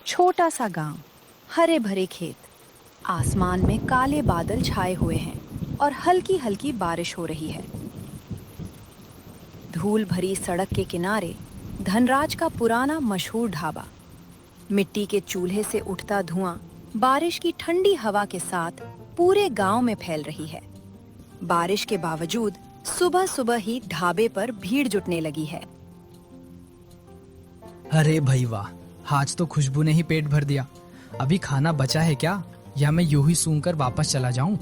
छोटा सा गांव, हरे भरे खेत, आसमान में काले बादल छाए हुए हैं और हल्की हल्की बारिश हो रही है। धूल भरी सड़क के किनारे धनराज का पुराना मशहूर ढाबा। मिट्टी के चूल्हे से उठता धुआं बारिश की ठंडी हवा के साथ पूरे गांव में फैल रही है। बारिश के बावजूद सुबह सुबह ही ढाबे पर भीड़ जुटने लगी है। अरे भाई वाह, आज तो खुशबू ने ही पेट भर दिया। अभी खाना बचा है क्या, या मैं यूं ही सूंघकर वापस चला जाऊं?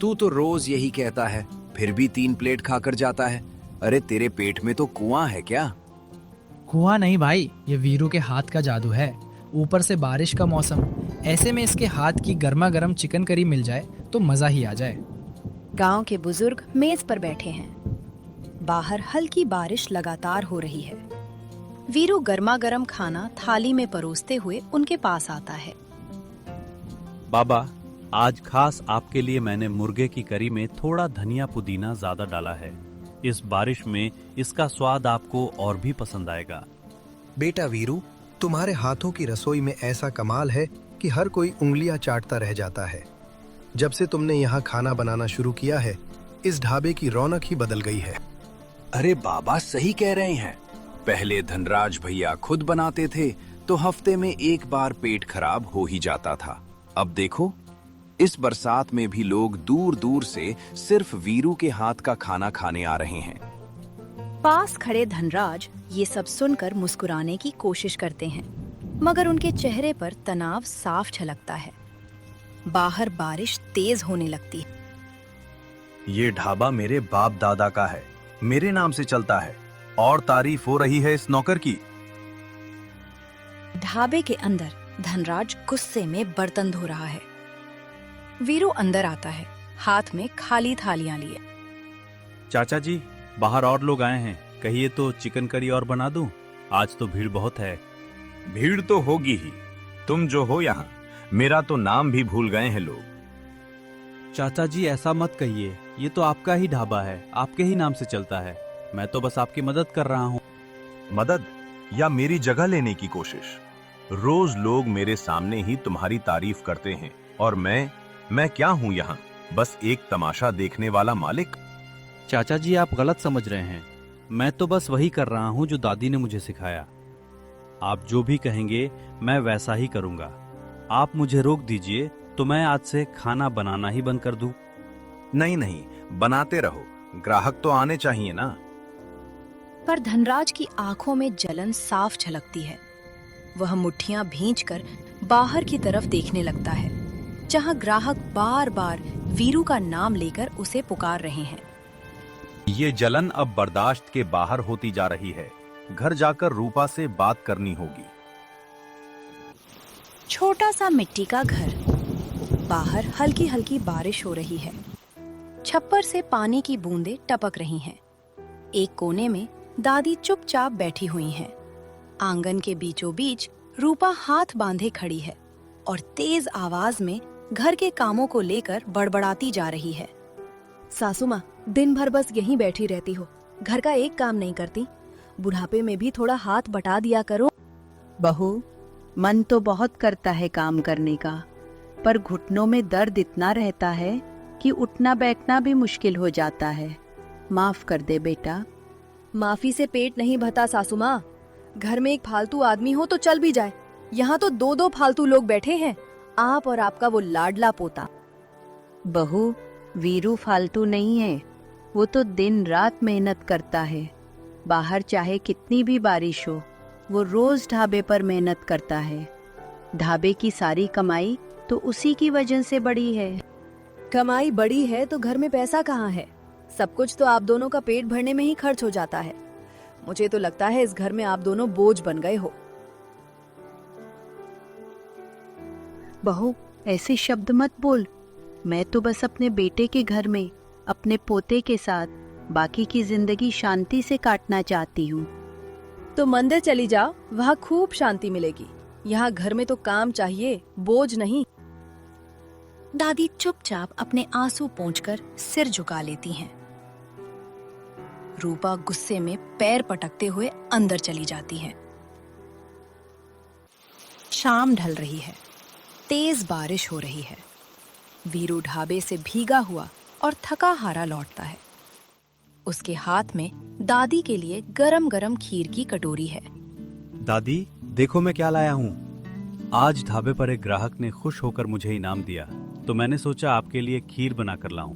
तू तो रोज यही कहता है, फिर भी 3 प्लेट खाकर जाता है। अरे तेरे पेट में तो कुआं है क्या? कुआं नहीं भाई, ये वीरू के हाथ का जादू है। ऊपर से बारिश का मौसम, ऐसे में इसके हाथ की गर्मा गर्म चिकन करी मिल जाए तो मजा ही आ जाए। गांव के बुजुर्ग मेज पर बैठे हैं। बाहर हल्की बारिश लगातार हो रही है। वीरू गर्मा गर्म खाना थाली में परोसते हुए उनके पास आता है। बाबा, आज खास आपके लिए मैंने मुर्गे की करी में थोड़ा धनिया पुदीना ज्यादा डाला है। इस बारिश में इसका स्वाद आपको और भी पसंद आएगा। बेटा वीरू, तुम्हारे हाथों की रसोई में ऐसा कमाल है कि हर कोई उंगलियां चाटता रह जाता है। जब से तुमने यहाँ खाना बनाना शुरू किया है, इस ढाबे की रौनक ही बदल गई है। अरे बाबा सही कह रहे हैं। पहले धनराज भैया खुद बनाते थे तो हफ्ते में एक बार पेट खराब हो ही जाता था। अब देखो, इस बरसात में भी लोग दूर दूर से सिर्फ वीरू के हाथ का खाना खाने आ रहे हैं। पास खड़े धनराज ये सब सुनकर मुस्कुराने की कोशिश करते हैं, मगर उनके चेहरे पर तनाव साफ झलकता है। बाहर बारिश तेज होने लगती है। ये ढाबा मेरे बाप दादा का है, मेरे नाम से चलता है और तारीफ हो रही है इस नौकर की। ढाबे के अंदर धनराज गुस्से में बर्तन धो रहा है। वीरू अंदर आता है, हाथ में खाली थालियां लिए। चाचा जी, बाहर और लोग आए हैं, कहिए तो चिकन करी और बना दूं? आज तो भीड़ बहुत है। भीड़ तो होगी ही, तुम जो हो यहाँ, मेरा तो नाम भी भूल गए हैं लोग। चाचा जी ऐसा मत कहिए, ये तो आपका ही ढाबा है, आपके ही नाम से चलता है। मैं तो बस आपकी मदद कर रहा हूँ। मदद या मेरी जगह लेने की कोशिश? रोज लोग मेरे सामने ही तुम्हारी तारीफ करते हैं और मैं क्या हूँ यहाँ? बस एक तमाशा देखने वाला मालिक। चाचा जी आप गलत समझ रहे हैं। मैं तो बस वही कर रहा हूँ जो दादी ने मुझे सिखाया। आप जो भी कहेंगे मैं वैसा ही करूँगा। आप मुझे रोक दीजिए तो मैं आज से खाना बनाना ही बंद कर दूं। नहीं नहीं, बनाते रहो, ग्राहक तो आने चाहिए ना। पर धनराज की आंखों में जलन साफ झलकती है। वह मुट्ठियां भींचकर बाहर की तरफ देखने लगता है, जहां ग्राहक बार बार वीरू का नाम लेकर उसे पुकार रहे हैं। ये जलन अब बर्दाश्त के बाहर होती जा रही है। घर जाकर रूपा से बात करनी होगी। छोटा सा मिट्टी का घर, बाहर हल्की हल्की बारिश हो रही है। छप्पर से पानी की बूंदें टपक रही हैं। एक कोने में दादी चुपचाप बैठी हुई हैं। आंगन के बीचों बीच रूपा हाथ बांधे खड़ी है और तेज आवाज में घर के कामों को लेकर बड़बड़ाती जा रही है। सासू माँ, दिन भर बस यहीं बैठी रहती हो, घर का एक काम नहीं करती। बुढ़ापे में भी थोड़ा हाथ बटा दिया करो। बहू, मन तो बहुत करता है काम करने का, पर घुटनों में दर्द इतना रहता है कि उठना बैठना भी मुश्किल हो जाता है। माफ कर दे बेटा। माफी से पेट नहीं भरता सासू माँ। घर में एक फालतू आदमी हो तो चल भी जाए, यहाँ तो 2-2 फालतू लोग बैठे हैं, आप और आपका वो लाडला पोता। बहू, वीरू फालतू नहीं है, वो तो दिन रात मेहनत करता है। बाहर चाहे कितनी भी बारिश हो, वो रोज ढाबे पर मेहनत करता है। ढाबे की सारी कमाई तो उसी की वजह से बड़ी है। कमाई बड़ी है तो घर में पैसा कहाँ है? सब कुछ तो आप दोनों का पेट भरने में ही खर्च हो जाता है। मुझे तो लगता है इस घर में आप दोनों बोझ बन गए हो। बहू, ऐसे शब्द मत बोल। मैं तो बस अपने बेटे के घर में अपने पोते के साथ बाकी की जिंदगी शांति से काटना चाहती हूँ। तो मंदिर चली जाओ, वहाँ खूब शांति मिलेगी। यहाँ घर में तो काम चाहिए, बोझ नहीं। दादी चुपचाप अपने आंसू पोंछकर सिर झुका लेती हैं। रूपा गुस्से में पैर पटकते हुए अंदर चली जाती है। शाम ढल रही है। तेज बारिश हो रही है। वीरू ढाबे से भीगा हुआ और थका हारा लौटता है। उसके हाथ में दादी के लिए गरम गरम खीर की कटोरी है। दादी, देखो मैं क्या लाया हूँ। आज ढाबे पर एक ग्राहक ने खुश होकर मुझे इनाम दिया, तो मैंने सोचा आपके लिए खीर बनाकर लाऊं।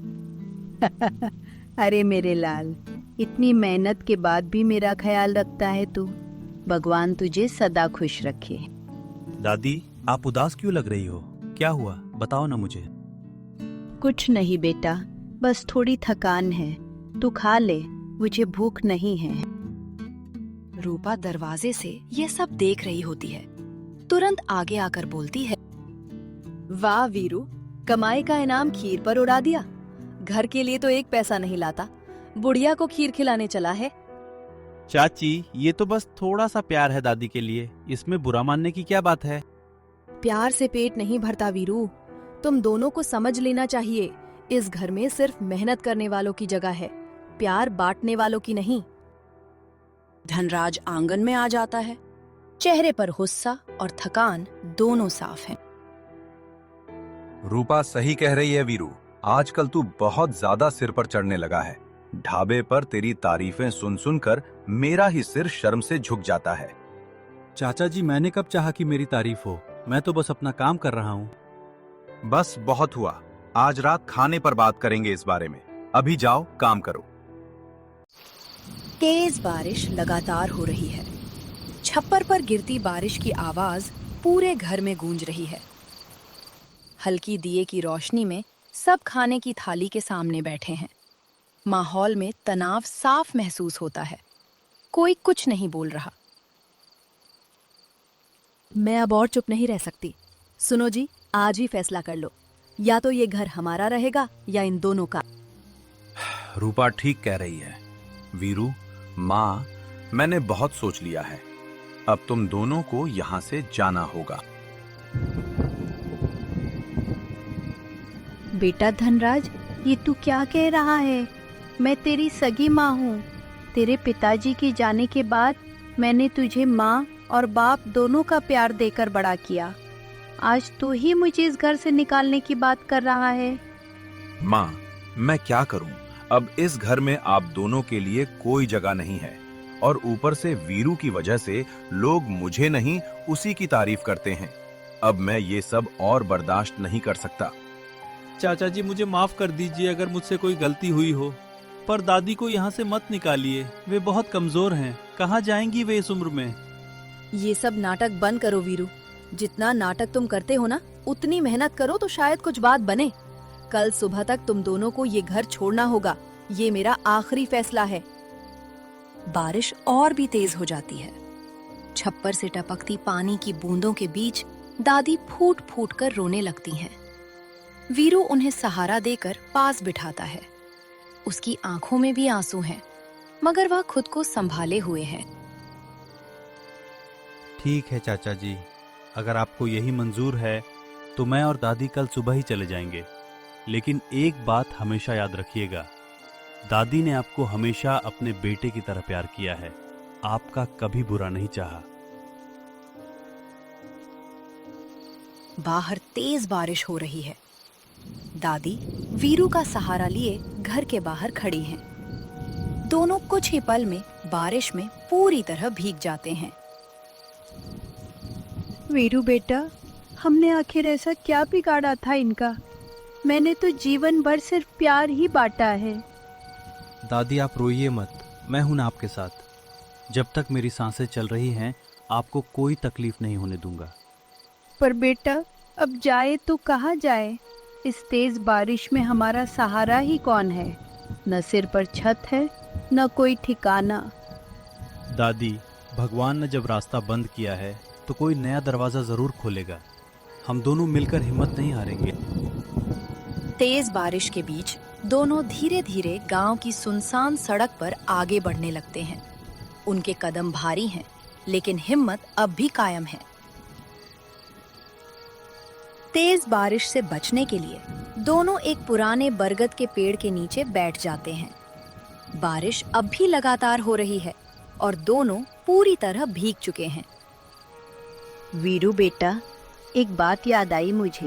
अरे मेरे लाल, इतनी मेहनत के बाद भी मेरा ख्याल रखता है तू। भगवान तुझे सदा खुश रखे। दादी, आप उदास क्यों लग रही हो? क्या हुआ, बताओ ना मुझे। कुछ नहीं बेटा, बस थोड़ी थकान है। तू खा ले, मुझे भूख नहीं है। रूपा दरवाजे से यह सब देख रही होती है। तुरंत आगे आकर बोलती है, वाह वीरू, कमाई का इनाम खीर पर उड़ा दिया। घर के लिए तो एक पैसा नहीं लाता, बुढ़िया को खीर खिलाने चला है। चाची, ये तो बस थोड़ा सा प्यार है दादी के लिए, इसमें बुरा मानने की क्या बात है। प्यार से पेट नहीं भरता वीरू, तुम दोनों को समझ लेना चाहिए। इस घर में सिर्फ मेहनत करने वालों की जगह है, प्यार बांटने वालों की नहीं। धनराज आंगन में आ जाता है। चेहरे पर गुस्सा और थकान दोनों साफ हैं। रूपा सही कह रही है वीरू, आजकल तू बहुत ज्यादा सिर पर चढ़ने लगा है। ढाबे पर तेरी तारीफें सुन सुनकर मेरा ही सिर शर्म से झुक जाता है। चाचा जी, मैंने कब चाहा कि मेरी तारीफ हो? मैं तो बस अपना काम कर रहा हूँ। बस बहुत हुआ, आज रात खाने पर बात करेंगे इस बारे में। अभी जाओ, काम करो। तेज बारिश लगातार हो रही है। छप्पर पर गिरती बारिश की आवाज पूरे घर में गूंज रही है। हल्की दिए की रोशनी में सब खाने की थाली के सामने बैठे हैं। माहौल में तनाव साफ महसूस होता है। कोई कुछ नहीं बोल रहा। मैं अब और चुप नहीं रह सकती। सुनो जी, आज ही फैसला कर लो, या तो ये घर हमारा रहेगा या इन दोनों का। रूपा ठीक कह रही है। वीरू, माँ, मैंने बहुत सोच लिया है। अब तुम दोनों को यहाँ से जाना होगा। बेटा धनराज, ये तू क्या कह रहा है? मैं तेरी सगी माँ हूँ। तेरे पिताजी के जाने के बाद मैंने तुझे माँ और बाप दोनों का प्यार देकर बड़ा किया। आज तू ही मुझे इस घर से निकालने की बात कर रहा है। माँ, मैं क्या करूं? अब इस घर में आप दोनों के लिए कोई जगह नहीं है, और ऊपर से वीरू की वजह से लोग मुझे नहीं उसी की तारीफ करते हैं। अब मैं ये सब और बर्दाश्त नहीं कर सकता। चाचा जी, मुझे माफ कर दीजिए अगर मुझसे कोई गलती हुई हो, पर दादी को यहाँ से मत निकालिए। वे बहुत कमजोर हैं। कहाँ जाएंगी वे इस उम्र में? ये सब नाटक बंद करो वीरू। जितना नाटक तुम करते हो ना, उतनी मेहनत करो तो शायद कुछ बात बने। कल सुबह तक तुम दोनों को ये घर छोड़ना होगा। ये मेरा आखिरी फैसला है। बारिश और भी तेज हो जाती है। छप्पर से टपकती पानी की बूंदों के बीच दादी फूट फूट कर रोने लगती हैं। वीरू उन्हें सहारा देकर पास बिठाता है। उसकी आंखों में भी आंसू हैं, मगर वह खुद को संभाले हुए है। ठीक है चाचा जी, अगर आपको यही मंजूर है तो मैं और दादी कल सुबह ही चले जाएंगे। लेकिन एक बात हमेशा याद रखिएगा, दादी ने आपको हमेशा अपने बेटे की तरह प्यार किया है, आपका कभी बुरा नहीं चाहा। बाहर तेज बारिश हो रही है। दादी वीरू का सहारा लिए घर के बाहर खड़ी हैं। दोनों कुछ ही पल में बारिश में पूरी तरह भीग जाते हैं। वीरू बेटा, हमने आखिर ऐसा क्या बिगाड़ा था इनका? मैंने तो जीवन भर सिर्फ प्यार ही बांटा है। दादी, आप रोइए मत, मैं हूं ना आपके साथ। जब तक मेरी सांसें चल रही हैं, आपको कोई तकलीफ नहीं होने दूंगा। पर बेटा, अब जाए तो कहाँ जाए? इस तेज बारिश में हमारा सहारा ही कौन है? न सिर पर छत है, न कोई ठिकाना। दादी, भगवान ने जब रास्ता बंद किया है तो कोई नया दरवाजा जरूर खोलेगा। हम दोनों मिलकर हिम्मत नहीं हारेंगे। तेज बारिश के बीच दोनों धीरे धीरे गांव की सुनसान सड़क पर आगे बढ़ने लगते हैं। उनके कदम भारी हैं, लेकिन हिम्मत अब भी कायम है। तेज बारिश से बचने के लिए दोनों एक पुराने बरगद के पेड़ के नीचे बैठ जाते हैं। बारिश अब भी लगातार हो रही है और दोनों पूरी तरह भीग चुके हैं। वीरू बेटा, एक बात याद आई मुझे।